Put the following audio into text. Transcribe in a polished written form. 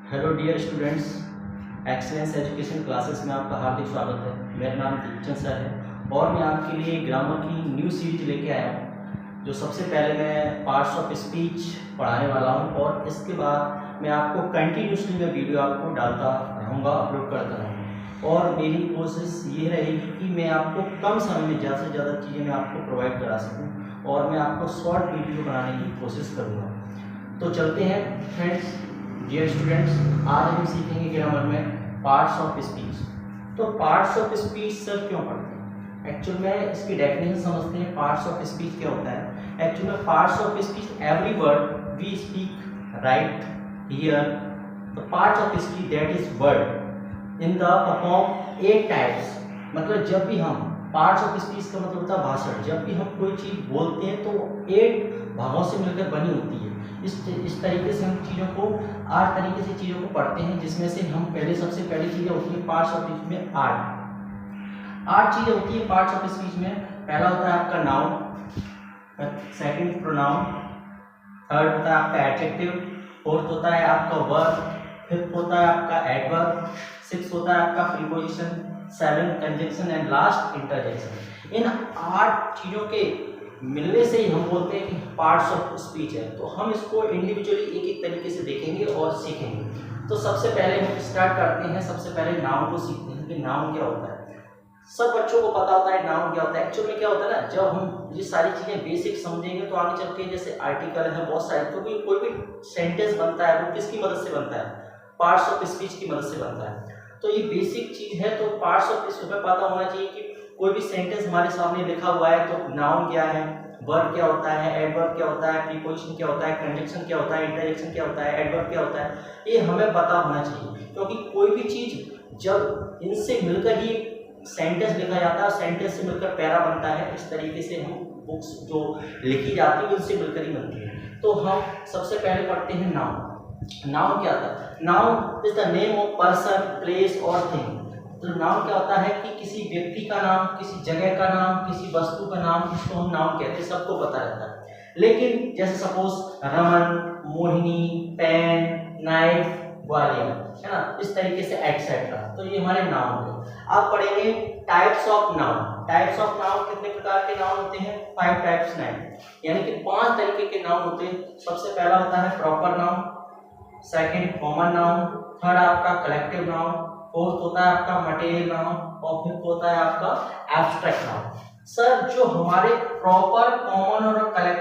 Hello dear students, excellence education classes में आपका हार्दिक स्वागत है। मेरा नाम दीपचंद सर है और मैं आपके लिए ग्रामर की न्यू सीरीज लेके आया हूँ। जो सबसे पहले मैं पार्ट्स ऑफ स्पीच पढ़ाने वाला हूँ और इसके बाद मैं आपको कंटिन्यूसली मैं वीडियो आपको डालता रहूँगा, अपलोड करता रहूँगा। और मेरी कोशिश ये रहेगी कि मैं आपको कम समय में ज़्यादा से ज़्यादा चीज़ें मैं आपको प्रोवाइड करा सकूँ और मैं आपको शॉर्ट वीडियो बनाने की कोशिश करूँगा। तो चलते हैं फ्रेंड्स। डियर स्टूडेंट्स, आज हम सीखेंगे ग्रामर में पार्ट्स ऑफ स्पीच। तो पार्ट्स ऑफ स्पीच सर क्यों पढ़ते हैं? एक्चुअल में इसकी डेफिनेशन समझते हैं। पार्ट्स ऑफ स्पीच क्या होता है? एक्चुअल में parts of speech every word we speak, right, here the parts of speech that is word in the perform 8 types. मतलब जब भी हम पार्ट्स ऑफ स्पीच का मतलब होता है भाषण। जब भी हम कोई चीज़ बोलते हैं तो 8 भागों से मिलकर बनी होती है। इस तरीके से हम चीज़ों को 8 तरीके से चीज़ों को पढ़ते हैं, जिसमें से हम सबसे पहली चीज़ें होती है पार्ट्स ऑफ स्पीच में 8 चीज़ें होती है पार्ट्स ऑफ स्पीच में। पहला होता है आपका नाउन, सेकंड प्रोनाउन, थर्ड होता है आपका एडजेक्टिव, फोर्थ होता है आपका वर्ब, फिफ्थ होता है आपका एडवर्ब, सिक्स्थ होता है आपका preposition, seven conjunction and last interjection. इन 8 चीज़ों के मिलने से ही हम बोलते हैं कि पार्ट्स ऑफ स्पीच है। तो हम इसको इंडिविजुअली एक एक तरीके से देखेंगे और सीखेंगे। तो सबसे पहले हम स्टार्ट करते हैं, सबसे पहले नाउन को सीखते हैं कि नाउन क्या होता है। सब बच्चों को पता होता है नाउन क्या होता है। एक्चुअल में क्या होता है ना, जब हम ये सारी चीज़ें बेसिक समझेंगे तो आगे चल के जैसे आर्टिकल है बहुत सारे, तो कोई भी सेंटेंस बनता है वो किसकी मदद से बनता है? पार्ट्स ऑफ स्पीच की मदद से बनता है। तो ये बेसिक चीज़ है। तो पार्ट्स ऑफ स्पीच में पता होना चाहिए कि कोई भी सेंटेंस हमारे सामने लिखा हुआ है तो नाउन क्या है, वर्ब क्या होता है, एडवर्ब क्या होता है, प्रीपोजिशन क्या होता है, कंजंक्शन क्या होता है, इंटरजेक्शन क्या होता है, एडवर्ब क्या होता है, ये हमें पता होना चाहिए। क्योंकि कोई भी चीज़ जब इनसे मिलकर ही सेंटेंस लिखा जाता है, सेंटेंस से मिलकर पैरा बनता है। इस तरीके से हम बुक्स जो लिखी जाती है उनसे मिलकर ही बनती है। तो हम सबसे पहले पढ़ते हैं नाउन। नाउन क्या होता है? Noun is the name of person, place और थिंग। तो नाउन क्या होता है कि किसी व्यक्ति का नाम, किसी जगह का नाम, किसी वस्तु का नाम, इसको हम नाउन कहते हैं, सबको पता रहता है। लेकिन जैसे suppose Raman, Mohini, pen, knife, Gwalior, है ना, इस तरीके से एक्सेट्रा। तो ये हमारे नाउन है। आप पढ़ेंगे types of noun. Types of noun कितने प्रकार के नाउन होते हैं? 5 टाइप्स नाउन, यानी कि 5 तरीके के नाउन होते हैं। सबसे पहला होता है proper noun, second common noun, third आपका कलेक्टिव नाउन, फोर्थ होता है आपका मटेरियल नाउन और फिफ्थ होता है आपका एब्स्ट्रैक्ट नाउन। सर जो हमारे प्रॉपर, कॉमन और कलेक्टिव